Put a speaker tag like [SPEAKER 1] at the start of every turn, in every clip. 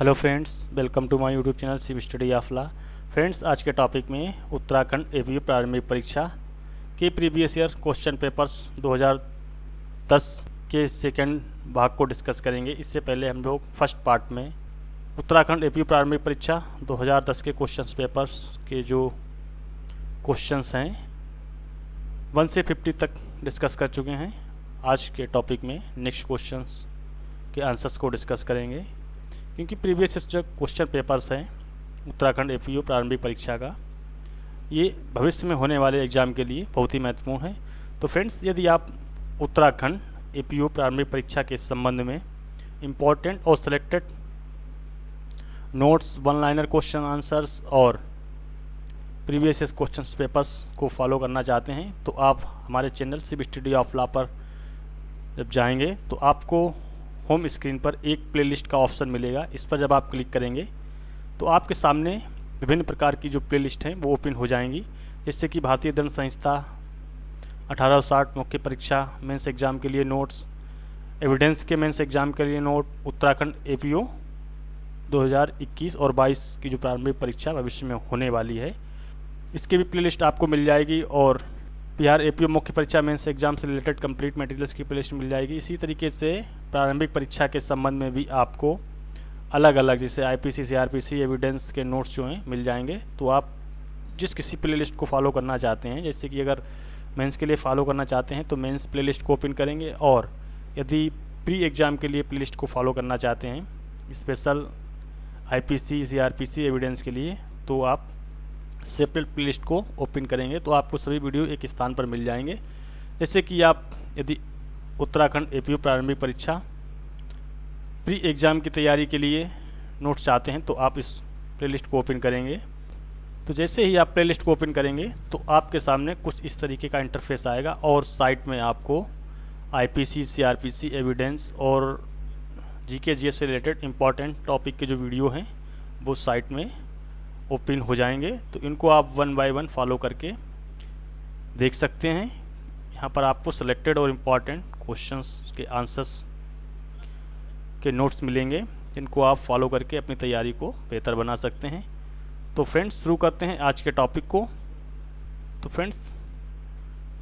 [SPEAKER 1] Hello friends, welcome to my YouTube channel Shiv study of law. Friends, आज के topic में Uttarakhand APU प्रारंभिक परीक्षा के प्रीवियस ईयर क्वेश्चन पेपर्स 2010 के सेकंड भाग को डिस्कस करेंगे। इससे पहले हम लोग फर्स्ट पार्ट में उत्तराखंड एपीयू प्रारंभिक परीक्षा 2010 के क्वेश्चन पेपर्स के जो क्वेश्चंस हैं 1 से 50 तक डिस्कस कर चुके हैं। आज के टॉपिक में नेक्स्ट क्वेश्चंस के आंसर्स को डिस्कस करेंगे, क्योंकि प्रीवियस जो क्वेश्चन पेपर्स हैं उत्तराखंड एपीयू प्रारंभिक परीक्षा का, ये भविष्य में होने वाले एग्जाम के लिए बहुत ही महत्वपूर्ण है। तो फ्रेंड्स, यदि आप उत्तराखंड एपीयू प्रारंभिक परीक्षा के संबंध में इम्पोर्टेंट और selected notes, one liner question answers और प्रीवियस क्वेश्चन पेपर्स को फॉलो करना चाहते हैं, तो आप हमारे channel Shiv study of law पर जब जाएंगे तो आपको होम स्क्रीन पर एक प्लेलिस्ट का ऑप्शन मिलेगा। इस पर जब आप क्लिक करेंगे तो आपके सामने विभिन्न प्रकार की जो प्लेलिस्ट हैं वो ओपन हो जाएंगी, जैसे कि भारतीय दंड संहिता 1860 मुख्य परीक्षा मेंस एग्जाम के लिए नोट्स, एविडेंस के मेंस एग्जाम के लिए नोट, उत्तराखंड एपीयू 2021 और 22 की जो प्रारंभिक परीक्षा भविष्य में होने वाली है, इसकी भी प्लेलिस्ट आपको मिल जाएगी। और बिहार एपीयू मुख्य परीक्षा मेंस एग्जाम से रिलेटेड कंप्लीट मटेरियल्स की प्लेलिस्ट मिल जाएगी। इसी तरीके से प्रारंभिक परीक्षा के संबंध में भी आपको अलग अलग, जैसे आईपीसी, सीआरपीसी, एविडेंस के नोट्स जो हैं मिल जाएंगे। तो आप जिस किसी प्लेलिस्ट को फॉलो करना चाहते हैं, जैसे कि अगर मेंस के लिए फॉलो करना चाहते हैं तो मेंस प्लेलिस्ट को ओपन करेंगे, और यदि प्री एग्जाम के लिए प्लेलिस्ट को फॉलो करना चाहते हैं स्पेशल आईपीसी, सीआरपीसी, एविडेंस के लिए, तो आप सेपरेट प्लेलिस्ट को ओपन करेंगे तो आपको सभी वीडियो एक स्थान पर मिल जाएंगे। जैसे कि आप यदि उत्तराखंड एपीयू प्रारंभिक परीक्षा प्री एग्जाम की तैयारी के लिए नोट्स चाहते हैं तो आप इस प्लेलिस्ट को ओपन करेंगे। तो जैसे ही आप प्लेलिस्ट को ओपन करेंगे तो आपके सामने कुछ इस तरीके का इंटरफेस आएगा, और साइट में आपको आईपीसी, सीआरपीसी, एविडेंस और जीके जीएस से रिलेटेड इंपॉर्टेंट टॉपिक के जो वीडियो हैं वो साइट में ओपन हो जाएंगे। तो इनको आप 1 बाय 1 फॉलो करके देख सकते हैं। यहाँ पर आपको सिलेक्टेड और इम्पॉर्टेंट क्वेश्चंस के आंसर्स के नोट्स मिलेंगे, जिनको आप फॉलो करके अपनी तैयारी को बेहतर बना सकते हैं। तो फ्रेंड्स, शुरू करते हैं आज के टॉपिक को। तो फ्रेंड्स,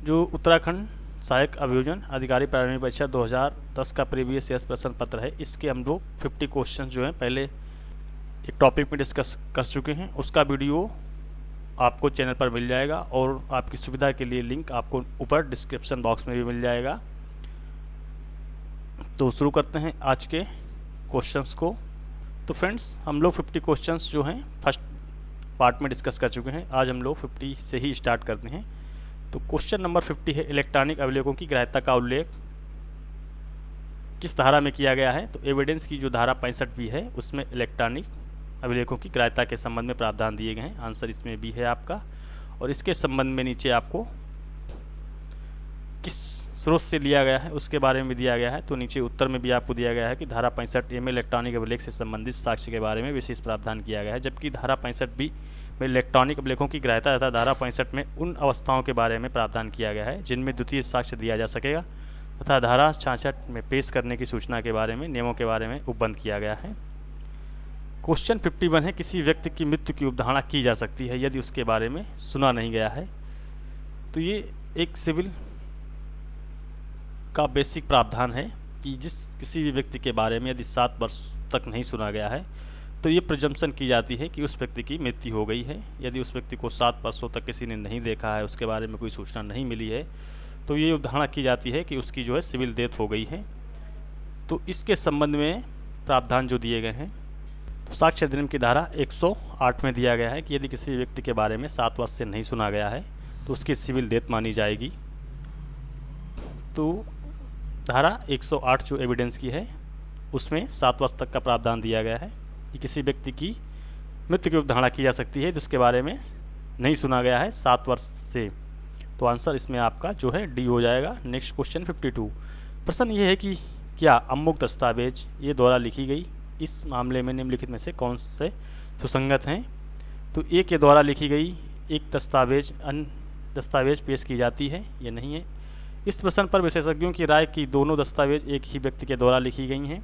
[SPEAKER 1] जो उत्तराखंड सहायक अभियोजन अधिकारी प्रारंभिक परीक्षा 2010 का प्रीवियस ईयर प्रश्न पत्र है, इसके हम लोग 50 क्वेश्चन जो हैं पहले एक टॉपिक में डिस्कस कर चुके हैं। उसका वीडियो आपको चैनल पर मिल जाएगा, और आपकी सुविधा के लिए लिंक आपको ऊपर डिस्क्रिप्शन बॉक्स में भी मिल जाएगा। तो शुरू करते हैं आज के क्वेश्चंस को। तो फ्रेंड्स, हम लोग 50 क्वेश्चंस जो हैं फर्स्ट पार्ट में डिस्कस कर चुके हैं। आज हम लोग 50 से ही स्टार्ट करते हैं। तो क्वेश्चन नंबर 50 है, इलेक्ट्रॉनिक अभिलेखों की ग्राह्यता का उल्लेख किस धारा में किया गया है? तो एविडेंस की जो धारा 65 भी है उसमें इलेक्ट्रॉनिक अभिलेखों की ग्राह्यता के संबंध में प्रावधान दिए गए हैं। आंसर इसमें भी है आपका। और इसके संबंध में नीचे आपको किस स्रोत से लिया गया है उसके बारे में भी दिया गया है। तो नीचे उत्तर में भी आपको दिया गया है कि धारा 65A में इलेक्ट्रॉनिक अभिलेख से संबंधित साक्ष्य के बारे में विशेष प्रावधान किया गया है, जबकि धारा 65B में इलेक्ट्रॉनिक अभिलेखों की ग्राह्यता तथा धारा 65 में उन अवस्थाओं के बारे में प्रावधान किया गया है जिनमें द्वितीय साक्ष्य दिया जा सकेगा, तथा धारा 66 में पेश करने की सूचना के बारे में नियमों के बारे में उपबंध किया गया है। क्वेश्चन 51 है, किसी व्यक्ति की मृत्यु की अवधारणा की जा सकती है यदि उसके बारे में सुना नहीं गया है? तो ये एक सिविल का बेसिक प्रावधान है कि जिस किसी भी व्यक्ति के बारे में यदि 7 वर्ष तक नहीं सुना गया है तो ये प्रिजम्पशन की जाती है कि उस व्यक्ति की मृत्यु हो गई है। यदि उस व्यक्ति को 7 वर्षों तक किसी ने नहीं देखा है, उसके बारे में कोई सूचना नहीं मिली है, तो ये अवधारणा की जाती है कि उसकी जो है सिविल डेथ हो गई है। तो इसके संबंध में प्रावधान जो दिए गए हैं, तो साक्ष्य अधिनियम की धारा 108 में दिया गया है कि यदि किसी व्यक्ति के बारे में 7 वर्ष से नहीं सुना गया है तो उसकी सिविल डेथ मानी जाएगी। तो धारा 108 जो एविडेंस की है उसमें 7 वर्ष तक का प्रावधान दिया गया है कि किसी व्यक्ति की मृत्यु की अवधारणा की जा सकती है जिसके बारे में नहीं सुना गया है 7 वर्ष से। तो आंसर इसमें आपका जो है डी हो जाएगा। नेक्स्ट क्वेश्चन 52, प्रश्न ये है कि क्या अमुक दस्तावेज ये द्वारा लिखी गई इस मामले में निम्नलिखित में से कौन से सुसंगत हैं? तो ए के द्वारा लिखी गई एक दस्तावेज अन्य दस्तावेज पेश की जाती है, ये नहीं है। इस प्रश्न पर विशेषज्ञों की राय की दोनों दस्तावेज एक ही व्यक्ति के द्वारा लिखी गई हैं,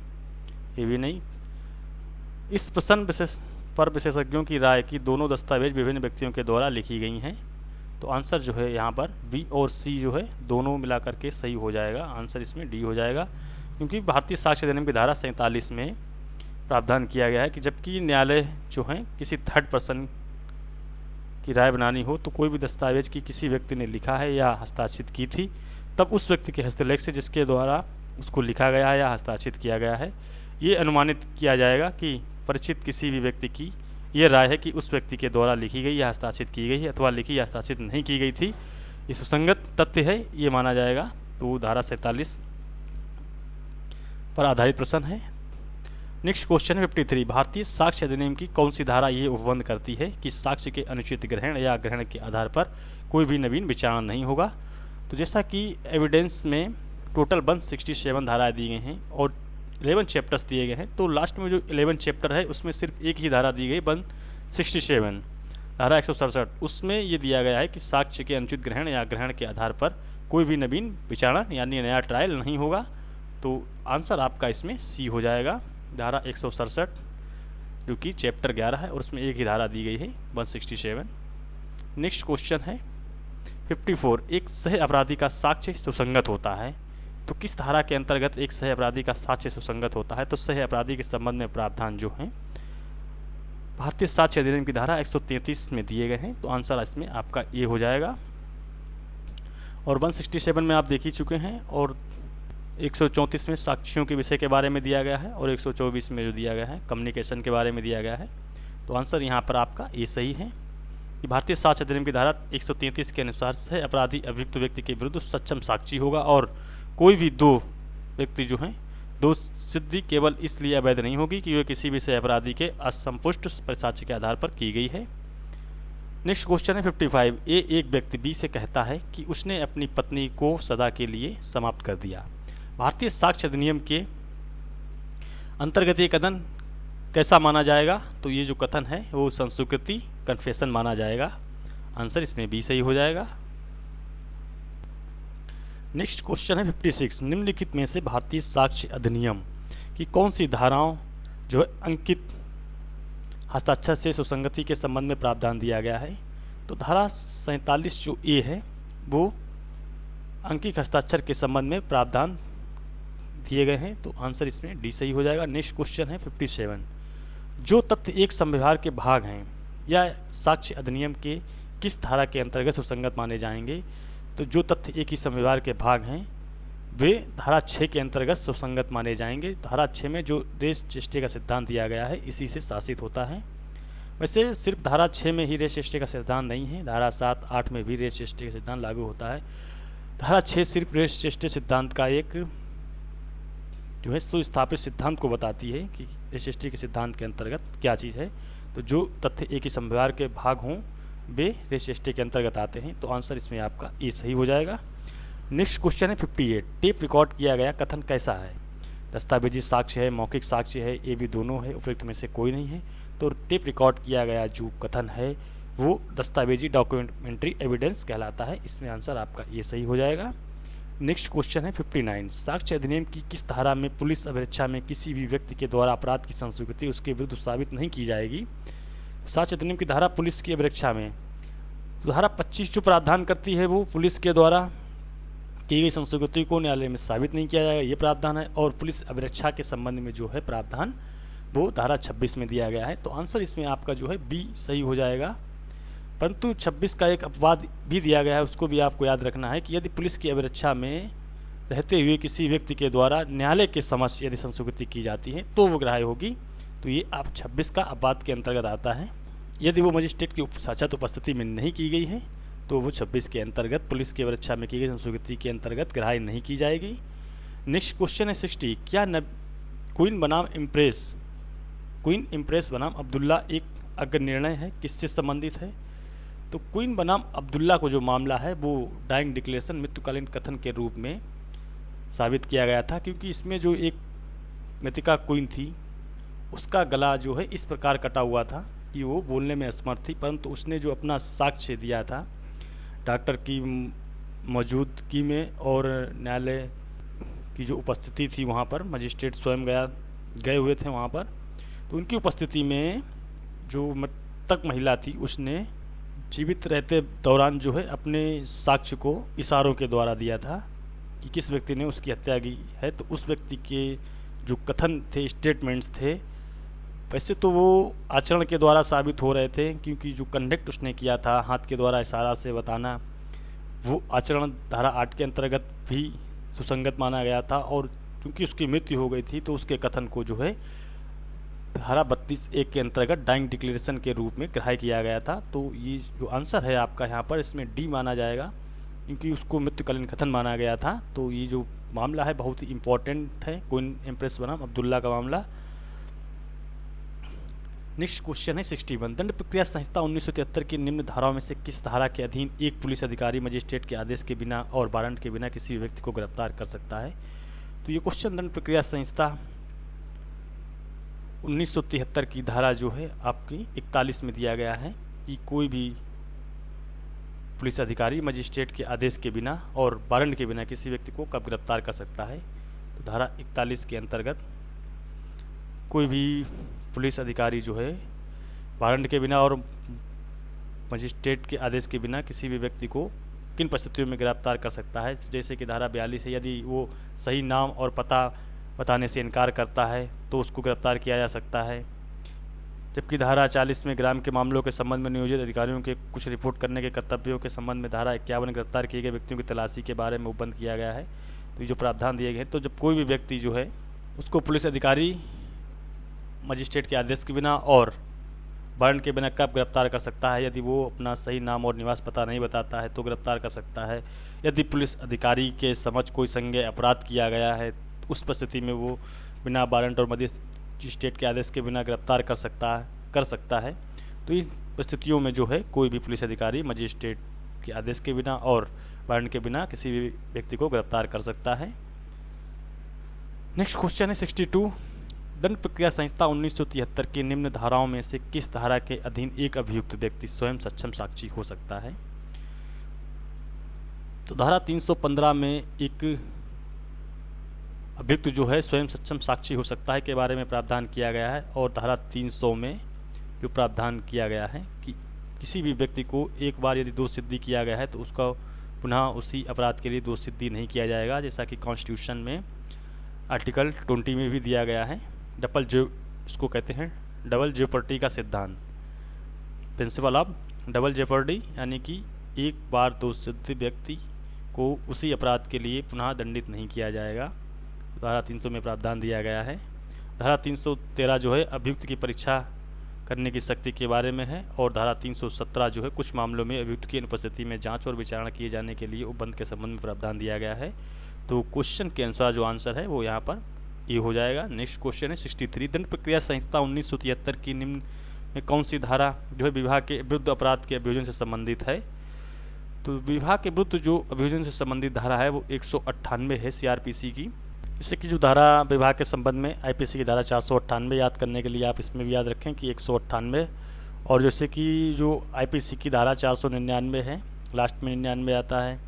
[SPEAKER 1] ये भी नहीं। इस प्रश्न पर विशेषज्ञों की राय कि दोनों दस्तावेज विभिन्न व्यक्तियों के द्वारा लिखी गई हैं। तो आंसर जो है यहाँ पर बी और सी जो है दोनों मिलाकर के सही हो जाएगा। आंसर इसमें डी हो जाएगा, क्योंकि भारतीय साक्ष्य अधिनियम की धारा 47 में प्रावधान किया गया है कि जबकि न्यायालय जो है किसी थर्ड पर्सन की राय बनानी हो तो कोई भी दस्तावेज की किसी व्यक्ति ने लिखा है या हस्ताक्षरित की थी, तब उस व्यक्ति के हस्तलेख से जिसके द्वारा उसको लिखा गया है या हस्ताक्षरित किया गया है, ये अनुमानित किया जाएगा कि परिचित किसी भी व्यक्ति की यह राय है कि उस व्यक्ति के द्वारा लिखी गई या हस्ताक्षरित की गई है अथवा लिखी या हस्ताक्षरित नहीं की गई थी, ये सुसंगत तथ्य है, ये माना जाएगा। तो धारा 47 पर आधारित प्रश्न है। नेक्स्ट क्वेश्चन है 53। भारतीय साक्ष्य अधिनियम की कौन सी धारा ये उपबंध करती है कि साक्ष्य के अनुचित ग्रहण या ग्रहण के आधार पर कोई भी नवीन विचारण नहीं होगा? तो जैसा कि एविडेंस में टोटल 167 धाराएं दी गई हैं और 11 चैप्टर्स दिए गए हैं, तो लास्ट में जो 11 चैप्टर है उसमें सिर्फ एक ही धारा दी गई 167 धारा 167, उसमें ये दिया गया है कि साक्ष्य के अनुचित ग्रहण या ग्रहण के आधार पर कोई भी नवीन विचारण यानी नया ट्रायल नहीं होगा। तो आंसर आपका इसमें सी हो जाएगा, धारा 167 जो कि चैप्टर 11 है और उसमें एक ही धारा दी गई है 167। नेक्स्ट क्वेश्चन है 54। एक सह अपराधी का साक्ष्य सुसंगत होता है, तो किस धारा के अंतर्गत एक सह अपराधी का साक्ष्य सुसंगत होता है? तो सह अपराधी के संबंध में प्रावधान जो है भारतीय साक्ष्य अधिनियम की धारा 133 में दिए गए हैं, तो आंसर इसमें आपका ए हो जाएगा। और 167 में आप देख ही चुके हैं और 134 में साक्ष्यों के विषय के बारे में दिया गया है और 124 में जो दिया गया है कम्युनिकेशन के बारे में दिया गया है। तो आंसर यहाँ पर आपका ए सही है कि भारतीय साक्ष्य अधिनियम की धारा 133 के अनुसार सह अपराधी अभियुक्त व्यक्ति के विरुद्ध सक्षम साक्षी होगा और कोई भी दो व्यक्ति जो हैं दोष सिद्धि केवल इसलिए अवैध नहीं होगी कि वे किसी भी सह अपराधी के असंपुष्ट साक्ष्य के आधार पर की गई है। नेक्स्ट क्वेश्चन है 55। एक व्यक्ति बी से कहता है कि उसने अपनी पत्नी को सदा के लिए समाप्त कर दिया। भारतीय साक्ष्य अधिनियम के अंतर्गत ये कथन कैसा माना जाएगा? तो ये जो कथन है वो संस्वीकृति कन्फेशन माना जाएगा। आंसर इसमें बी सही हो जाएगा। नेक्स्ट क्वेश्चन है 56। निम्नलिखित में से भारतीय साक्ष्य अधिनियम की कौन सी धाराओं जो है अंकित हस्ताक्षर से सुसंगति के संबंध में प्रावधान दिया गया है? तो धारा 47 जो ए है वो अंकित हस्ताक्षर के संबंध में प्रावधान दिए गए हैं, तो आंसर इसमें डी सही हो जाएगा। नेक्स्ट क्वेश्चन है 57। जो तथ्य एक संविभाग के भाग हैं या साक्ष्य अधिनियम के किस धारा के अंतर्गत सुसंगत माने जाएंगे? तो जो तथ्य एक ही संविभाग के भाग हैं वे धारा 6 के अंतर्गत सुसंगत माने जाएंगे। धारा 6 में जो रेस चेष्टे का सिद्धांत दिया गया है इसी से शासित होता है। वैसे सिर्फ धारा 6 में ही रेस चेष्टे का सिद्धांत नहीं है, धारा 7, 8 में भी रेस चेष्टे का सिद्धांत लागू होता है। धारा 6 सिर्फ रेस चेष्टे सिद्धांत का एक जो है सुस्थापित सिद्धांत को बताती है कि रेस चेष्टे के सिद्धांत के अंतर्गत क्या चीज़ है। तो जो तथ्य एक ही संविभाग के भाग हों वे रेस चेष्टे के अंतर्गत आते हैं, तो आंसर इसमें आपका ए सही हो जाएगा। नेक्स्ट क्वेश्चन है 58। टेप रिकॉर्ड किया गया कथन कैसा है? दस्तावेजी साक्ष्य है, मौखिक साक्ष्य है, ये भी दोनों है, उपयुक्त में से कोई नहीं है। तो टेप रिकॉर्ड किया गया जो कथन है वो दस्तावेजी डॉक्यूमेंट्री एविडेंस कहलाता है, इसमें आंसर आपका ये सही हो जाएगा। नेक्स्ट क्वेश्चन है 59। साक्ष्य अधिनियम की किस धारा में पुलिस अभिरक्षा में किसी भी व्यक्ति के द्वारा अपराध की संस्वीकृति उसके विरुद्ध साबित नहीं की जाएगी? साक्ष्य अधिनियम की धारा पुलिस की अभिरक्षा में धारा 25 जो प्रावधान करती है वो पुलिस के द्वारा की गई संस्कृति को न्यायालय में साबित नहीं किया जाएगा, ये प्रावधान है। और पुलिस अभिरक्षा के संबंध में जो है प्रावधान वो धारा 26 में दिया गया है, तो आंसर इसमें आपका जो है बी सही हो जाएगा। परंतु 26 का एक अपवाद भी दिया गया है, उसको भी आपको याद रखना है कि यदि पुलिस की अभिरक्षा में रहते हुए किसी व्यक्ति के द्वारा न्यायालय के समक्ष यदि संस्वीकृति की जाती है तो वो ग्राह्य होगी। तो ये आप 26 का अपवाद के अंतर्गत आता है। यदि वो मजिस्ट्रेट की साक्षात उपस्थिति में नहीं की गई है तो वो 26 के अंतर्गत पुलिस की अभिरक्षा में की गई संस्वीकृति के अंतर्गत ग्राह्य नहीं की जाएगी। नेक्स्ट क्वेश्चन है 60। क्या क्वीन बनाम इम्प्रेस बनाम अब्दुल्ला एक अग्र निर्णय है, किससे संबंधित है? तो क्वीन बनाम अब्दुल्ला को जो मामला है वो डाइंग डिक्लेरेशन मृत्युकालीन कथन के रूप में साबित किया गया था, क्योंकि इसमें जो एक मृतिका क्वीन थी उसका गला जो है इस प्रकार कटा हुआ था कि वो बोलने में असमर्थ थी, परंतु उसने जो अपना साक्ष्य दिया था डॉक्टर की मौजूदगी में और न्यायालय की जो उपस्थिति थी वहाँ पर मजिस्ट्रेट स्वयं गए हुए थे वहाँ पर, तो तो उनकी उपस्थिति में जो मृतक महिला थी उसने जीवित रहते दौरान जो है अपने साक्ष्य को इशारों के द्वारा दिया था कि किस व्यक्ति ने उसकी हत्या की है। तो उस व्यक्ति के जो कथन थे, स्टेटमेंट्स थे, वैसे तो वो आचरण के द्वारा साबित हो रहे थे, क्योंकि जो कंडक्ट उसने किया था हाथ के द्वारा इशारा से बताना, वो आचरण धारा 8 के अंतर्गत भी सुसंगत माना गया था। और क्योंकि उसकी मृत्यु हो गई थी तो उसके कथन को जो है धारा 32(1) के अंतर्गत डाइंग डिक्लेरेशन के रूप में ग्राह्य किया गया था। तो ये जो आंसर है आपका यहाँ पर, इसमें डी माना जाएगा, क्योंकि उसको मृत्युकालीन कथन माना गया था। तो ये जो मामला है बहुत ही इंपॉर्टेंट है, क्वीन एम्प्रेस बनाम अब्दुल्ला का मामला। नेक्स्ट क्वेश्चन है 61। दंड प्रक्रिया संहिता 1973 की निम्न धाराओं में से किस धारा के अधीन एक पुलिस अधिकारी मजिस्ट्रेट के आदेश के बिना और वारंट के बिना किसी व्यक्ति को गिरफ्तार कर सकता है? तो ये क्वेश्चन दंड प्रक्रिया संहिता 1973 की धारा जो है आपकी 41 में दिया गया है कि कोई भी पुलिस अधिकारी मजिस्ट्रेट के आदेश के बिना और वारंट के बिना किसी व्यक्ति को कब गिरफ्तार कर सकता है। तो धारा 41 के अंतर्गत कोई भी पुलिस अधिकारी जो है वारंट के बिना और मजिस्ट्रेट के आदेश के बिना किसी भी व्यक्ति को किन परिस्थितियों में गिरफ्तार कर सकता है। जैसे कि धारा 42 है, यदि वो सही नाम और पता बताने से इनकार करता है तो उसको गिरफ्तार किया जा सकता है। जबकि धारा 40 में ग्राम के मामलों के संबंध में नियोजित अधिकारियों के कुछ रिपोर्ट करने के कर्तव्यों के संबंध में धारा 51 गिरफ्तार किए गए व्यक्तियों की तलाशी के बारे में उपबंध किया गया है। तो ये जो प्रावधान दिए गए हैं, तो जब कोई भी व्यक्ति जो है उसको पुलिस अधिकारी मजिस्ट्रेट के आदेश के बिना और वारंट के बिना कब गिरफ्तार कर सकता है। यदि वो अपना सही नाम और निवास पता नहीं बताता है तो गिरफ्तार कर सकता है। यदि पुलिस अधिकारी के समझ कोई संज्ञेय अपराध किया गया है उस परिस्थिति में वो बिना वारंट और मजिस्ट्रेट के आदेश के बिना गिरफ्तार कर सकता है। तो इन परिस्थितियों में जो है कोई भी पुलिस अधिकारी मजिस्ट्रेट के आदेश के बिना और वारंट के बिना किसी भी व्यक्ति को गिरफ्तार कर सकता है। नेक्स्ट क्वेश्चन है 62। दंड प्रक्रिया संहिता 1973 की निम्न धाराओं में से किस धारा के अधीन एक अभियुक्त व्यक्ति स्वयं सक्षम साक्षी हो सकता है? तो धारा 315 में एक अभियुक्त जो है स्वयं सक्षम साक्षी हो सकता है के बारे में प्रावधान किया गया है। और धारा 300 में जो प्रावधान किया गया है कि किसी भी व्यक्ति को एक बार यदि दोष सिद्धि किया गया है तो उसका पुनः उसी अपराध के लिए दोष सिद्धि नहीं किया जाएगा, जैसा कि कॉन्स्टिट्यूशन में आर्टिकल 20 में भी दिया गया है। इसको कहते हैं डबल जेपर्डी का सिद्धांत, प्रिंसिपल ऑफ डबल जेपर्डी, यानी कि एक बार दोष सिद्ध व्यक्ति को उसी अपराध के लिए पुनः दंडित नहीं किया जाएगा। धारा 300 में प्रावधान दिया गया है। धारा 313 जो है अभियुक्त की परीक्षा करने की शक्ति के बारे में है। और धारा 317 जो है कुछ मामलों में अभियुक्त की अनुपस्थिति में जांच और विचारणा किए जाने के लिए उपबंध के संबंध में प्रावधान दिया गया है। तो क्वेश्चन के अनुसार जो आंसर है वो यहाँ पर ये हो जाएगा। नेक्स्ट क्वेश्चन है 63। दंड प्रक्रिया संहिता 1973 की निम्न में कौन सी धारा जो है विवाह के विरुद्ध अपराध के अभियोजन से संबंधित है? तो विवाह के विरुद्ध जो अभियोजन से संबंधित धारा है वो 198 है सीआरपीसी की। इससे की जो धारा विवाह के संबंध में आईपीसी की धारा 498 याद करने के लिए आप इसमें भी याद रखें कि 198। और जैसे कि जो आईपीसी की धारा 499 है, लास्ट में 99 आता है।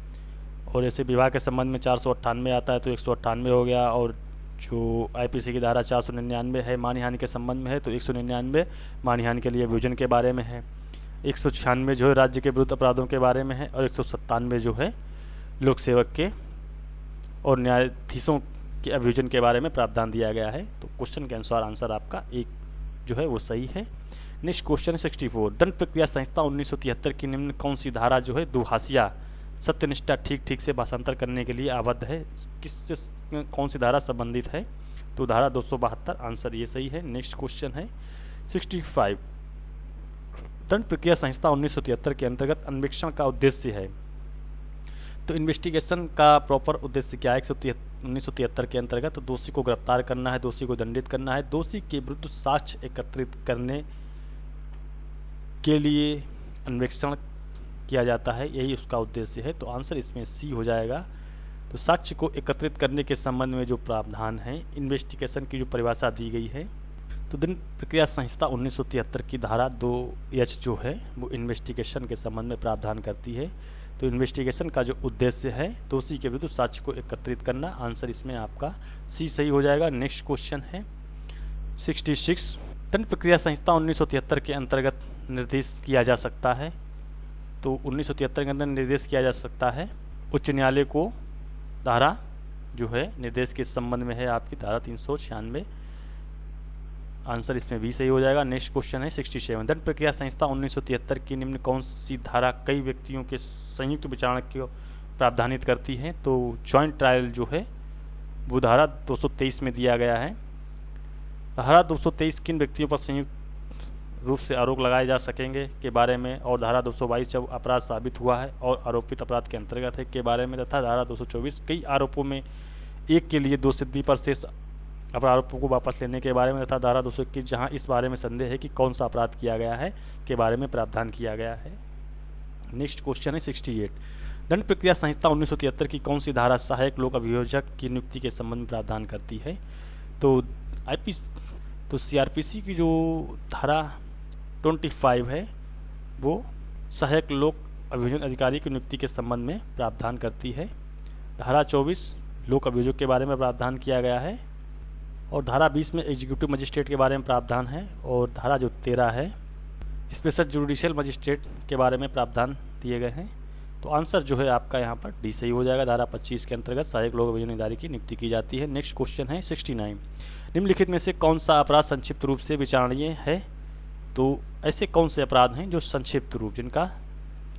[SPEAKER 1] और जैसे विवाह के संबंध में 498 आता है तो 198 हो गया। और जो आईपीसी की धारा 499 है मानहानि के संबंध में है तो 199 मानहानि के लिए अभियोजन के बारे में है। 196 जो है राज्य के विरुद्ध अपराधों के बारे में है। और 197 जो है लोक सेवक के और न्यायाधीशों के अभियोजन के बारे में प्रावधान दिया गया है। तो क्वेश्चन के अनुसार आंसर आपका एक जो है वो सही है। नेक्स्ट क्वेश्चन है 64। दंड प्रक्रिया संहिता 1973 की निम्न कौन सी धारा जो है दुहासिया सत्यनिष्ठा ठीक से भाषांतर करने के लिए आबद्ध है? किससे कौन सी धारा संबंधित है? तो धारा 272, आंसर ये सही है। नेक्स्ट क्वेश्चन है 65। दंड प्रक्रिया संहिता 1973 के अंतर्गत अन्वेषण का उद्देश्य है। तो इन्वेस्टिगेशन का प्रॉपर उद्देश्य क्या है? 1973 के अंतर्गत तो दोषी को गिरफ्तार करना है, दोषी को दंडित करना है, दोषी के विरुद्ध साक्ष्य एकत्रित करने के लिए अन्वेषण किया जाता है, यही उसका उद्देश्य है। तो आंसर इसमें सी हो जाएगा। तो साक्ष्य को एकत्रित करने के संबंध में जो प्रावधान है, इन्वेस्टिगेशन की जो परिभाषा दी गई है, तो दंड प्रक्रिया संहिता 1973 की धारा 2H जो है वो इन्वेस्टिगेशन के संबंध में प्रावधान करती है। तो इन्वेस्टिगेशन का जो उद्देश्य है दोषी के विरुद्ध साक्ष्य को एकत्रित करना, आंसर इसमें आपका सी सही हो जाएगा। नेक्स्ट क्वेश्चन है 66। दंड प्रक्रिया संहिता 1973 के अंतर्गत निर्देश किया जा सकता है। तो 1973 के अंदर निर्देश किया जा सकता है उच्च न्यायालय को। धारा जो है निर्देश के संबंध में है आपकी धारा 396। आंसर इसमें भी सही हो जाएगा। नेक्स्ट क्वेश्चन है 67। दंड प्रक्रिया संहिता 1973 की निम्न कौन सी धारा कई व्यक्तियों के संयुक्त विचारणा को प्रावधानित करती है? तो जॉइंट ट्रायल जो है वो धारा 223 में दिया गया है। धारा 223 किन व्यक्तियों पर संयुक्त रूप से आरोप लगाए जा सकेंगे के बारे में, और धारा 222 जब अपराध साबित हुआ है और आरोपित अपराध के अंतर्गत है के बारे में, तथा धारा 224 कई आरोपों में एक के लिए 2 सिद्धि पर शेष आरोपों को वापस लेने के बारे में, तथा धारा 221 जहां इस बारे में संदेह है कि कौन सा अपराध किया गया है के बारे में प्रावधान किया गया है। नेक्स्ट क्वेश्चन है 68। दंड प्रक्रिया संहिता 1973 की कौन सी धारा सहायक लोक अभियोजक की नियुक्ति के संबंध में प्रावधान करती है? तो सीआरपीसी की जो धारा 25 है वो सहायक लोक अभियोजन अधिकारी की नियुक्ति के संबंध में प्रावधान करती है। धारा 24 लोक अभियोजक के बारे में प्रावधान किया गया है, और धारा 20 में एग्जीक्यूटिव मजिस्ट्रेट के बारे में प्रावधान है, और धारा जो 13 है स्पेशल जुडिशियल मजिस्ट्रेट के बारे में प्रावधान दिए गए हैं। तो आंसर जो है आपका यहाँ पर डी सही हो जाएगा। धारा 25 के अंतर्गत सहायक लोक अभियोजन अधिकारी की नियुक्ति की जाती है। नेक्स्ट क्वेश्चन है 69। निम्नलिखित में से कौन सा अपराध संक्षिप्त रूप से विचारणीय है? तो ऐसे कौन से अपराध हैं जो संक्षिप्त रूप जिनका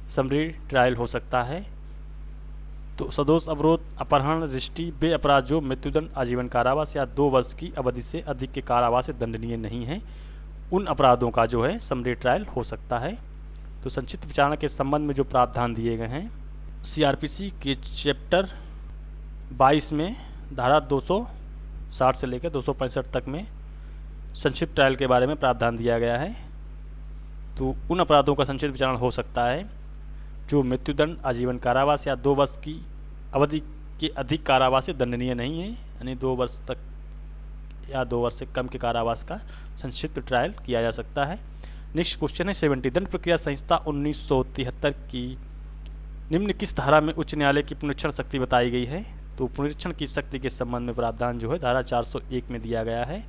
[SPEAKER 1] समरी ट्रायल हो सकता है? तो सदोष अवरोध, अपहरण, रिष्टि वे अपराध जो मृत्युदंड, आजीवन कारावास या 2 वर्ष की अवधि से अधिक के कारावास से दंडनीय नहीं है, उन अपराधों का जो है समरी ट्रायल हो सकता है। तो संक्षिप्त विचारणा के संबंध में जो प्रावधान दिए गए हैं सीआरपीसी के चैप्टर 22 में धारा 260 से लेकर 265 तक में संक्षिप्त ट्रायल के बारे में प्रावधान दिया गया है। तो उन अपराधों का संक्षिप्त विचारण हो सकता है जो मृत्युदंड, आजीवन कारावास या 2 वर्ष की अवधि के अधिक कारावास से दंडनीय नहीं है, यानी 2 वर्ष तक या 2 वर्ष से कम के कारावास का संक्षिप्त ट्रायल किया जा सकता है। नेक्स्ट क्वेश्चन है 70। दंड प्रक्रिया संहिता 1973 की निम्न किस धारा में उच्च न्यायालय की पुनरीक्षण शक्ति बताई गई है? तो पुनरीक्षण की शक्ति के संबंध में प्रावधान जो है धारा 401 में दिया गया है।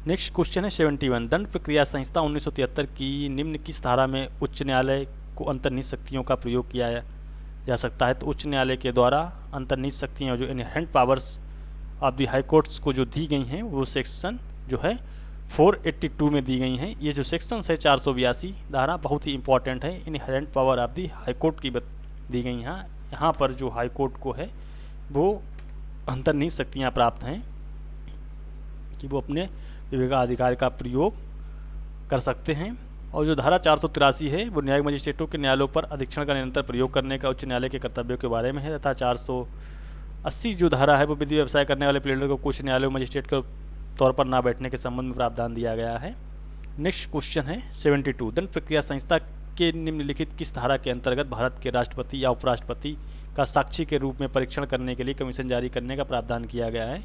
[SPEAKER 1] नेक्स्ट क्वेश्चन है 71। दंड प्रक्रिया संहिता 1973 की निम्न किस धारा में उच्च न्यायालय को अंतर्निहित शक्तियों का प्रयोग किया जा सकता है? तो उच्च न्यायालय के द्वारा अंतर्निहित शक्तियाँ जो inherent powers of the high courts को जो दी गई हैं वो सेक्शन जो है 482 में दी गई हैं। ये जो सेक्शन है 482 धारा बहुत ही इंपॉर्टेंट है। Inherent power of the high court की दी गई हैं। यहाँ पर जो हाई कोर्ट को है वो अंतर्निहित शक्तियाँ प्राप्त हैं कि वो अपने विवेकाधिकार का प्रयोग कर सकते हैं। और जो धारा 483 है वो न्यायिक मजिस्ट्रेटों के न्यायालयों पर अधीक्षण का निरंतर प्रयोग करने का उच्च न्यायालय के कर्तव्यों के बारे में है, तथा 480 जो धारा है वो विधि व्यवसाय करने वाले प्लेडर को कुछ न्यायालयों मजिस्ट्रेट के तौर पर ना बैठने के संबंध में प्रावधान दिया गया है। नेक्स्ट क्वेश्चन है 72। दंड प्रक्रिया संहिता के निम्नलिखित किस धारा के अंतर्गत भारत के राष्ट्रपति या उपराष्ट्रपति का साक्षी के रूप में परीक्षण करने के लिए कमीशन जारी करने का प्रावधान किया गया है?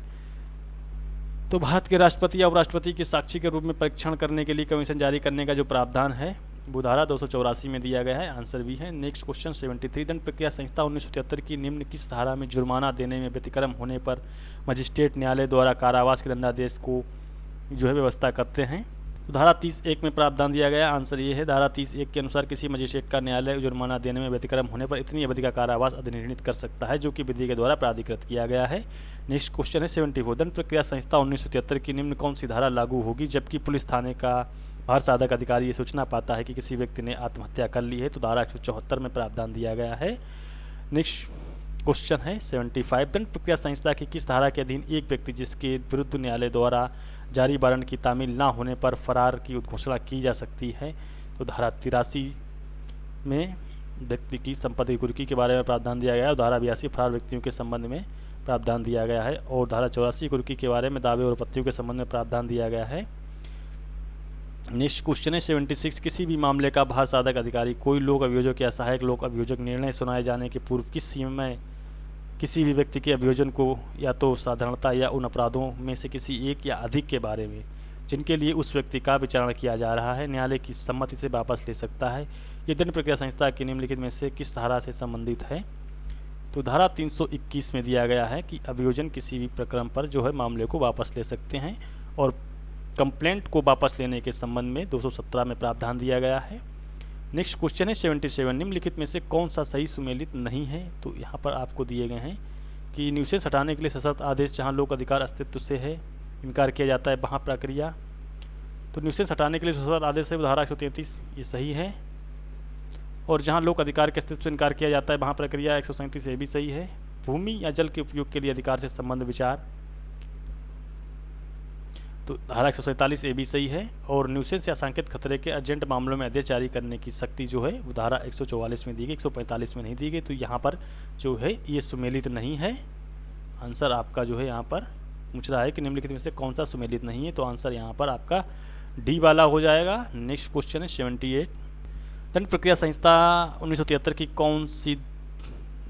[SPEAKER 1] तो भारत के राष्ट्रपति या उपराष्ट्रपति के साक्षी के रूप में परीक्षण करने के लिए कमीशन जारी करने का जो प्रावधान है वो धारा 284 में दिया गया है। आंसर भी है। Next question 73। दंड प्रक्रिया संहिता 1973 की निम्न किस धारा में जुर्माना देने में व्यतिक्रम होने पर मजिस्ट्रेट न्यायालय द्वारा कारावास के दंडादेश को जो है व्यवस्था करते हैं? तो धारा 30(1) में प्रावधान दिया गया। आंसर ये है। धारा 30(1) के अनुसार किसी मजिस्ट्रेट का न्यायालय जुर्माना देने में व्यतिक्रम होने पर इतनी अवधि का कारावास अधिनिर्णित कर सकता है जो कि विधि के द्वारा प्राधिकृत किया गया है। नेक्स्ट क्वेश्चन है 74। दंड प्रक्रिया संहिता 1973 की निम्न कौन सी धारा लागू होगी जबकि पुलिस थाने का हर साधक अधिकारी ये सूचना पाता है कि किसी व्यक्ति ने आत्महत्या कर ली है? तो धारा 174 में प्रावधान दिया गया है। नेक्स्ट क्वेश्चन है 75। दंड प्रक्रिया संहिता की किस धारा के अधीन एक व्यक्ति जिसके विरुद्ध न्यायालय द्वारा जारी वारंट की तामील न होने पर फरार की उद्घोषणा की जा सकती है? तो धारा 83 में व्यक्ति की संपत्ति कुर्की के बारे में प्रावधान दिया गया है। धारा 82 फरार व्यक्तियों के संबंध में प्रावधान दिया गया है, और धारा 84 कुर्की के बारे में दावे और आपत्तियों के संबंध में प्रावधान दिया गया है। नेक्स्ट क्वेश्चन है 76। किसी भी मामले का बाहर साधक अधिकारी कोई लोक अभियोजक या सहायक लोक अभियोजक निर्णय सुनाए जाने के पूर्व किस समय किसी भी व्यक्ति के अभियोजन को या तो साधारणता या उन अपराधों में से किसी एक या अधिक के बारे में जिनके लिए उस व्यक्ति का विचारण किया जा रहा है न्यायालय की सम्मति से वापस ले सकता है? ये दंड प्रक्रिया संहिता की निम्नलिखित में से किस धारा से संबंधित है? तो धारा 321 में दिया गया है कि अभियोजन किसी भी प्रकरण पर जो है मामले को वापस ले सकते हैं, और कंप्लेंट को वापस लेने के संबंध में 217 में प्रावधान दिया गया है। नेक्स्ट क्वेश्चन है 77, निम्नलिखित में से कौन सा सही सुमेलित नहीं है। तो यहाँ पर आपको दिए गए हैं कि न्यूसेंस हटाने के लिए सशर्त आदेश जहाँ लोक अधिकार अस्तित्व से है इनकार किया जाता है वहाँ प्रक्रिया। तो न्यूसेंस हटाने के लिए सशर्त आदेश है धारा 133 ये सही है, और जहाँ लोक अधिकार के अस्तित्व से इनकार किया जाता है वहाँ प्रक्रिया 137 ये भी सही है। भूमि या जल के उपयोग के लिए अधिकार से संबंध विचार, तो धारा 147 ये भी सही है, और न्यूसेंस या सांकेत खतरे के अर्जेंट मामलों में आदेश जारी करने की शक्ति जो है वो धारा 144 में दी गई, 145 में नहीं दी गई। तो यहाँ पर जो है ये सुमेलित नहीं है। आंसर आपका जो है यहाँ पर पूछ रहा है कि निम्नलिखित में से कौन सा सुमेलित नहीं है, तो आंसर यहाँ पर आपका डी वाला हो जाएगा। नेक्स्ट क्वेश्चन है 78, दंड प्रक्रिया संहिता 1973 की कौन सी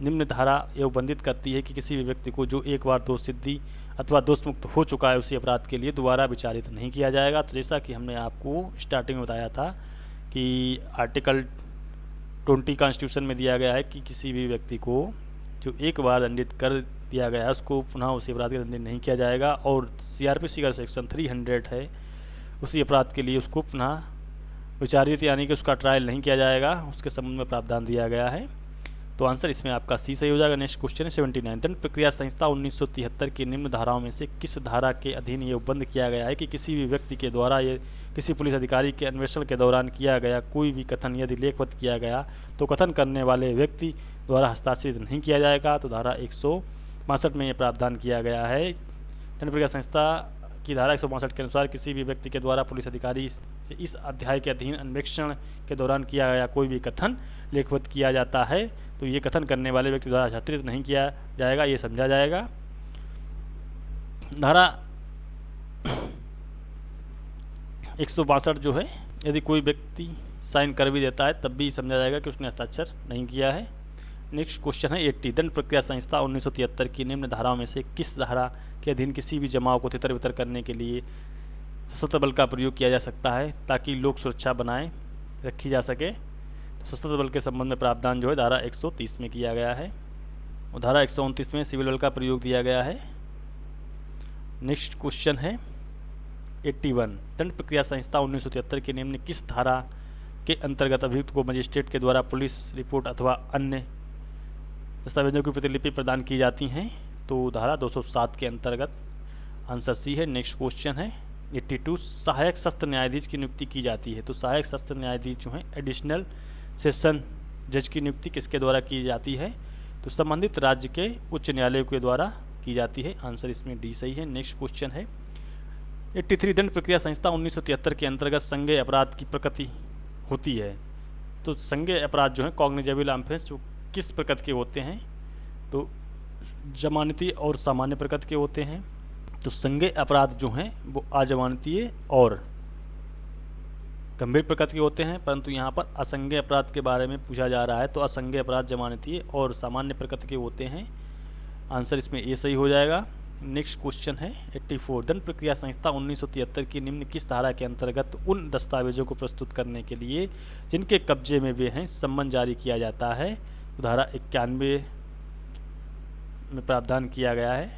[SPEAKER 1] निम्न धारा यह उल्लंघित करती है कि किसी भी व्यक्ति को जो एक बार दोष सिद्धि अथवा दोष मुक्त हो चुका है उसी अपराध के लिए दोबारा विचारित नहीं किया जाएगा। तो जैसा कि हमने आपको स्टार्टिंग में बताया था कि आर्टिकल 20 कॉन्स्टिट्यूशन में दिया गया है कि किसी भी व्यक्ति को जो एक बार दंडित कर दिया गया है उसको पुनः उसी अपराध के दंडित नहीं किया जाएगा, और सीआरपीसी का सेक्शन 300 है उसी अपराध के लिए उसको पुनः विचारित यानी कि उसका ट्रायल नहीं किया जाएगा, उसके संबंध में प्रावधान दिया गया है। तो आंसर इसमें आपका सी सही हो जाएगा। नेक्स्ट क्वेश्चन है 79, दंड प्रक्रिया संहिता 1973 की निम्न धाराओं में से किस धारा के अधीन ये उपबंध किया गया है कि किसी भी व्यक्ति के द्वारा ये किसी पुलिस अधिकारी के अन्वेषण के दौरान किया गया कोई भी कथन यदि लेखबद्ध किया गया तो कथन करने वाले व्यक्ति द्वारा हस्ताक्षरित नहीं किया जाएगा। तो धारा 162 में ये प्रावधान किया गया है। दंड प्रक्रिया संहिता की धारा 162 के अनुसार किसी भी व्यक्ति के द्वारा पुलिस अधिकारी से इस अध्याय के अधीन अन्वेषण के दौरान किया गया कोई भी कथन लेखबद्ध किया जाता है तो ये कथन करने वाले व्यक्ति द्वारा हस्ताक्षरित नहीं किया जाएगा, ये समझा जाएगा। धारा 162 जो है यदि कोई व्यक्ति साइन कर भी देता है तब भी समझा जाएगा कि उसने हस्ताक्षर नहीं किया है। नेक्स्ट क्वेश्चन है 80, दंड प्रक्रिया संहिता 1973 की निम्न धाराओं में से किस धारा के अधीन किसी भी जमाव को तितर बितर करने के लिए सशस्त्र बल का प्रयोग किया जा सकता है ताकि लोक सुरक्षा बनाए रखी जा सके। तो सशस्त्र बल के संबंध में प्रावधान जो है धारा 130 में किया गया है, और धारा 129 में सिविल बल का प्रयोग दिया गया है। नेक्स्ट क्वेश्चन है 81, दंड प्रक्रिया संहिता 1973 की निम्न किस धारा के अंतर्गत अभियुक्त को मजिस्ट्रेट के द्वारा पुलिस रिपोर्ट अथवा अन्य दस्तावेजों की प्रतिलिपि प्रदान की जाती हैं। तो धारा 207 के अंतर्गत आंसर सी है। नेक्स्ट क्वेश्चन है 82, सहायक सत्र न्यायाधीश की नियुक्ति की जाती है। तो सहायक सत्र न्यायाधीश जो है एडिशनल सेशन जज की नियुक्ति किसके द्वारा की जाती है, तो संबंधित राज्य के उच्च न्यायालय के द्वारा की जाती है। आंसर इसमें डी सही है। नेक्स्ट क्वेश्चन है 83, दंड प्रक्रिया संहिता 1973 के अंतर्गत संज्ञेय अपराध की प्रकृति होती है। तो संज्ञेय अपराध जो है कॉग्निजेबल ऑफेंस जो किस प्रकृति के होते हैं, तो जमानती और सामान्य प्रकृति के होते हैं। तो संज्ञेय अपराध जो हैं वो अजमानतीय और गंभीर प्रकृति के होते हैं, परंतु यहाँ पर असंज्ञेय अपराध के बारे में पूछा जा रहा है तो असंज्ञेय अपराध जमानतीय और सामान्य प्रकृति के होते हैं। आंसर इसमें ए सही हो जाएगा। नेक्स्ट क्वेश्चन है 84, दंड प्रक्रिया संहिता 1973 की निम्न किस धारा के अंतर्गत उन दस्तावेजों को प्रस्तुत करने के लिए जिनके कब्जे में वे हैं सम्मन जारी किया जाता है। तो धारा 91 में प्रावधान किया गया है,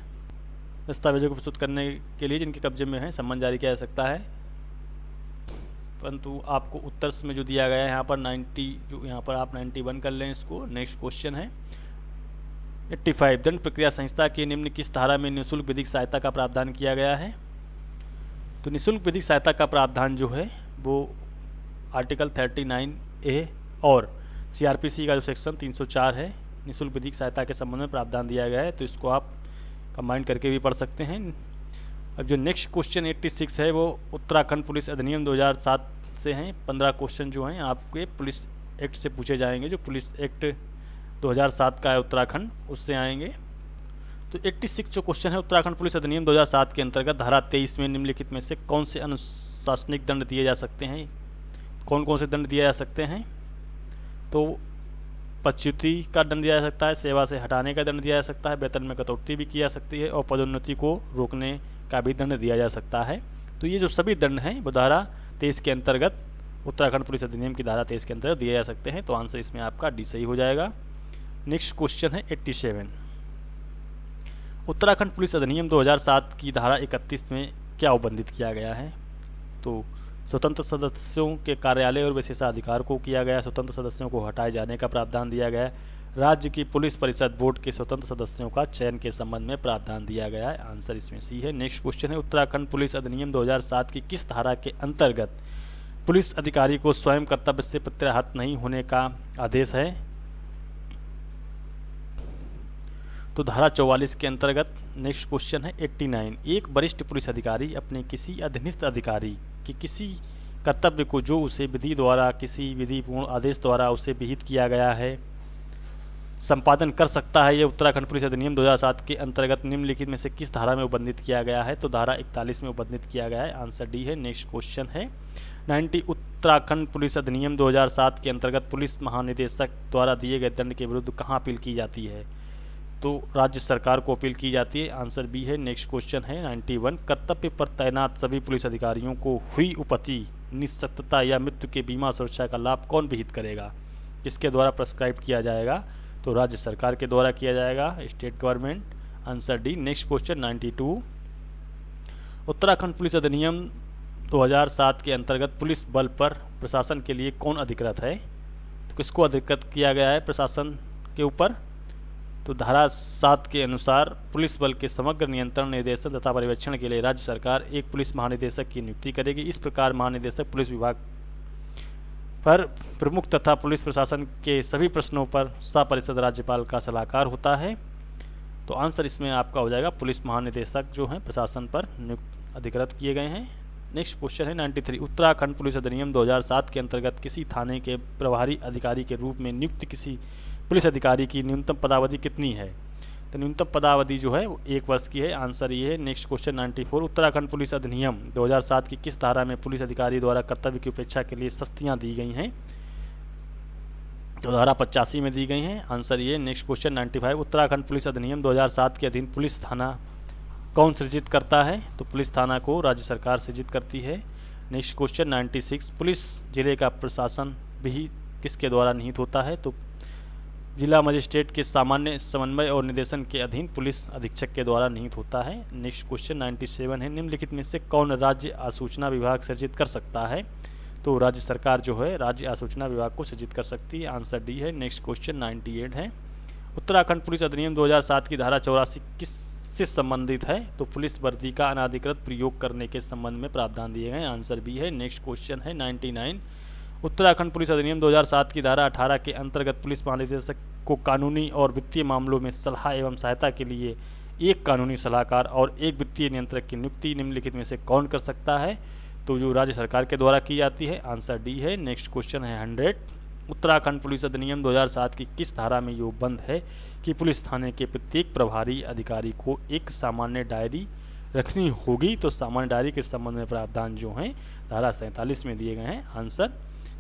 [SPEAKER 1] दस्तावेजों को प्रस्तुत करने के लिए जिनके कब्जे में है सम्मन जारी किया जा सकता है। परंतु आपको उत्तर में जो दिया गया है यहाँ पर 90 जो यहाँ पर आप 91 कर लें इसको। नेक्स्ट क्वेश्चन है 85, दंड प्रक्रिया संहिता के निम्न किस धारा में निःशुल्क विधिक सहायता का प्रावधान किया गया है। तो निःशुल्क विधिक सहायता का प्रावधान जो है वो आर्टिकल 39A और सीआरपीसी का जो सेक्शन 304 है निःशुल्क विधिक सहायता के संबंध में प्रावधान दिया गया है, तो इसको आप कंबाइन करके भी पढ़ सकते हैं। अब जो नेक्स्ट क्वेश्चन 86 है वो उत्तराखंड पुलिस अधिनियम 2007 से हैं। 15 क्वेश्चन जो हैं आपके पुलिस एक्ट से पूछे जाएंगे, जो पुलिस एक्ट 2007 का है उत्तराखंड उससे आएंगे। तो 86 जो क्वेश्चन है उत्तराखंड पुलिस अधिनियम 2007 के अंतर्गत धारा 23 में निम्नलिखित में से कौन से अनुशासनिक दंड दिए जा सकते हैं, कौन कौन से दंड दिए जा सकते हैं। तो पदच्युति का दंड दिया जा सकता है, सेवा से हटाने का दंड दिया जा सकता है, वेतन में कटौती भी की जा सकती है और पदोन्नति को रोकने का भी दंड दिया जा सकता है। तो ये जो सभी दंड हैं वो धारा 23 के अंतर्गत उत्तराखंड पुलिस अधिनियम की धारा 23 के अंतर्गत दिए जा सकते हैं। तो आंसर इसमें आपका डी सही हो जाएगा। नेक्स्ट क्वेश्चन है 87, उत्तराखंड पुलिस अधिनियम 2007 की धारा 31 में क्या उल्लंघित किया गया है। तो स्वतंत्र सदस्यों के कार्यालय और विशेषाधिकार को किया गया, स्वतंत्र सदस्यों को हटाए जाने का प्रावधान दिया गया है। राज्य की पुलिस परिषद बोर्ड के स्वतंत्र सदस्यों का चयन के संबंध में प्रावधान दिया गया है। आंसर इसमें सी है। नेक्स्ट क्वेश्चन है, उत्तराखंड पुलिस अधिनियम 2007 की किस धारा के अंतर्गत पुलिस अधिकारी को स्वयं कर्तव्य से प्रत्याहत नहीं होने का आदेश है? तो धारा 44 के अंतर्गत। नेक्स्ट क्वेश्चन है 89, एक वरिष्ठ पुलिस अधिकारी अपने किसी अधीनस्थ अधिकारी की किसी कर्तव्य को जो उसे विधि द्वारा किसी विधिपूर्ण आदेश द्वारा उसे विहित किया गया है संपादन कर सकता है। यह उत्तराखंड पुलिस अधिनियम 2007 के अंतर्गत निम्नलिखित में से किस धारा में उल्लेखित किया गया है? तो धारा 41 में उल्लेखित किया गया है। आंसर डी है। नेक्स्ट क्वेश्चन है 90, उत्तराखंड पुलिस अधिनियम 2007 के अंतर्गत पुलिस महानिदेशक द्वारा दिए गए दंड के विरुद्ध कहाँ अपील की जाती है? तो राज्य सरकार को अपील की जाती है। आंसर बी है। नेक्स्ट क्वेश्चन है 91, कर्तव्य पर तैनात सभी पुलिस अधिकारियों को हुई उपति, निःशक्तता या मृत्यु के बीमा सुरक्षा का लाभ कौन विहित करेगा? किसके द्वारा प्रेस्क्राइब किया जाएगा? तो राज्य सरकार के द्वारा किया जाएगा, state government. Answer D. Next question 92, Uttarakhand police अधिनियम 2007 के अंतर्गत पुलिस बल पर प्रशासन के लिए कौन अधिकृत है? तो किसको अधिकृत किया गया है प्रशासन के ऊपर? तो धारा 7 के अनुसार पुलिस बल के समग्र नियंत्रण, निर्देशन तथा पर्यवेक्षण के लिए राज्य सरकार एक पुलिस महानिदेशक की नियुक्ति करेगी। इस प्रकार महानिदेशक पुलिस विभाग पर प्रमुख तथा पुलिस प्रशासन के सभी प्रश्नों पर सपरिषद राज्यपाल का सलाहकार होता है। तो आंसर इसमें आपका हो जाएगा पुलिस महानिदेशक जो है प्रशासन पर नियुक्त अधिकृत किए गए हैं। नेक्स्ट क्वेश्चन है 93, उत्तराखंड पुलिस अधिनियम 2007 के अंतर्गत किसी थाने के प्रभारी अधिकारी के रूप में नियुक्त किसी पुलिस अधिकारी की न्यूनतम पदावधि कितनी है? तो न्यूनतम पदावधि जो है वो 1 वर्ष की है। आंसर ये है। नेक्स्ट क्वेश्चन 94, उत्तराखंड पुलिस अधिनियम 2007 की किस धारा में पुलिस अधिकारी द्वारा कर्तव्य की उपेक्षा के लिए सख्तियां दी गई हैं? तो धारा 85 में दी गई हैं। आंसर ये। नेक्स्ट क्वेश्चन 95, उत्तराखंड पुलिस अधिनियम 2007 के अधीन पुलिस थाना कौन सृजित करता है? तो पुलिस थाना को राज्य सरकार सृजित करती है। नेक्स्ट क्वेश्चन 96, पुलिस जिले का प्रशासन भी किसके द्वारा निहित होता है? तो जिला मजिस्ट्रेट के सामान्य समन्वय और निर्देशन के अधीन पुलिस अधीक्षक के द्वारा निहित होता है। नेक्स्ट क्वेश्चन 97 है, निम्नलिखित में से कौन राज्य आसूचना विभाग सृजित कर सकता है? तो राज्य सरकार जो है राज्य आसूचना विभाग को सृजित कर सकती है। आंसर डी है। नेक्स्ट क्वेश्चन 98 है, उत्तराखंड पुलिस अधिनियम 2007 की धारा 84 किससे संबंधित है? तो पुलिस वर्दी का अनाधिकृत प्रयोग करने के संबंध में प्रावधान दिए गए। आंसर बी है। नेक्स्ट क्वेश्चन है 99, उत्तराखंड पुलिस अधिनियम 2007 की धारा 18 के अंतर्गत पुलिस महानिदेशक को कानूनी और वित्तीय मामलों में सलाह एवं सहायता के लिए एक कानूनी सलाहकार और एक वित्तीय नियंत्रक की नियुक्ति निम्नलिखित में से कौन कर सकता है? तो जो राज्य सरकार के द्वारा की जाती है। आंसर डी है। नेक्स्ट क्वेश्चन है 100, उत्तराखंड पुलिस अधिनियम 2007 की किस धारा में योगबंद है कि पुलिस थाने के प्रत्येक प्रभारी अधिकारी को एक सामान्य डायरी रखनी होगी? तो सामान्य डायरी के संबंध में प्रावधान जो हैं धारा 47 में दिए गए हैं। आंसर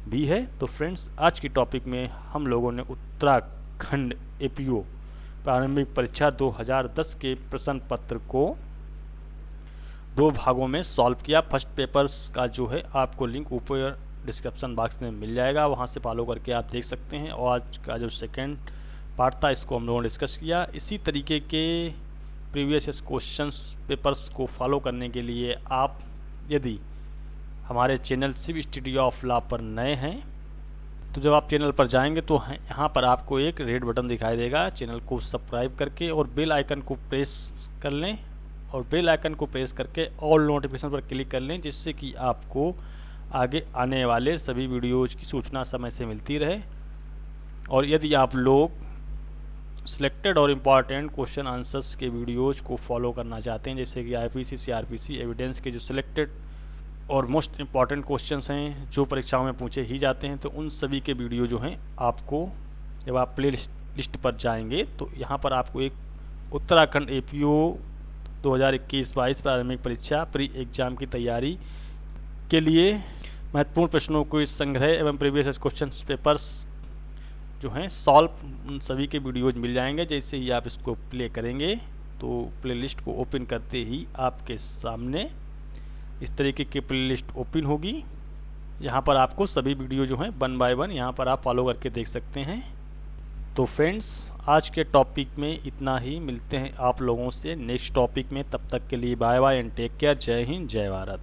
[SPEAKER 1] बी है। तो फ्रेंड्स, आज की टॉपिक में हम लोगों ने उत्तराखंड एपीओ प्रारंभिक परीक्षा 2010 के प्रश्न पत्र को 2 भागों में सॉल्व किया। फर्स्ट पेपर्स का जो है आपको लिंक ऊपर डिस्क्रिप्शन बॉक्स में मिल जाएगा, वहां से फॉलो करके आप देख सकते हैं। और आज का जो सेकंड पार्ट था इसको हम लोगों ने डिस्कस किया। इसी तरीके के प्रीवियस क्वेश्चंस पेपर्स को फॉलो करने के लिए आप यदि हमारे channel Shiv studio of law पर नए हैं तो जब आप चैनल पर जाएंगे तो यहाँ पर आपको एक रेड बटन दिखाई देगा। चैनल को सब्सक्राइब करके और बेल आइकन को प्रेस कर लें और बेल आइकन को प्रेस करके ऑल नोटिफिकेशन पर क्लिक कर लें, जिससे कि आपको आगे आने वाले सभी वीडियोज़ की सूचना समय से मिलती रहे। और यदि आप लोग सिलेक्टेड और इम्पॉर्टेंट क्वेश्चन आंसर्स के वीडियोज़ को फॉलो करना चाहते हैं, जैसे कि IPC, CRPC, एविडेंस के जो सिलेक्टेड और मोस्ट इम्पॉर्टेंट क्वेश्चंस हैं जो परीक्षाओं में पूछे ही जाते हैं, तो उन सभी के वीडियो जो हैं आपको जब आप प्ले लिस्ट पर जाएंगे तो यहाँ पर आपको एक उत्तराखंड एपीओ 2021-22 प्रारंभिक परीक्षा प्री एग्जाम की तैयारी के लिए महत्वपूर्ण प्रश्नों को इस संग्रह एवं प्रीवियस क्वेश्चन पेपर्स जो हैं सॉल्व उन सभी के वीडियोज मिल जाएंगे। जैसे ही आप इसको प्ले करेंगे तो प्लेलिस्ट को ओपन करते ही आपके सामने इस तरीके की प्लेलिस्ट ओपन होगी। यहाँ पर आपको सभी वीडियो जो हैं 1 बाय 1 यहाँ पर आप फॉलो करके देख सकते हैं। तो फ्रेंड्स, आज के टॉपिक में इतना ही। मिलते हैं आप लोगों से नेक्स्ट टॉपिक में। तब तक के लिए bye bye and take care. Jai Hind, जय भारत।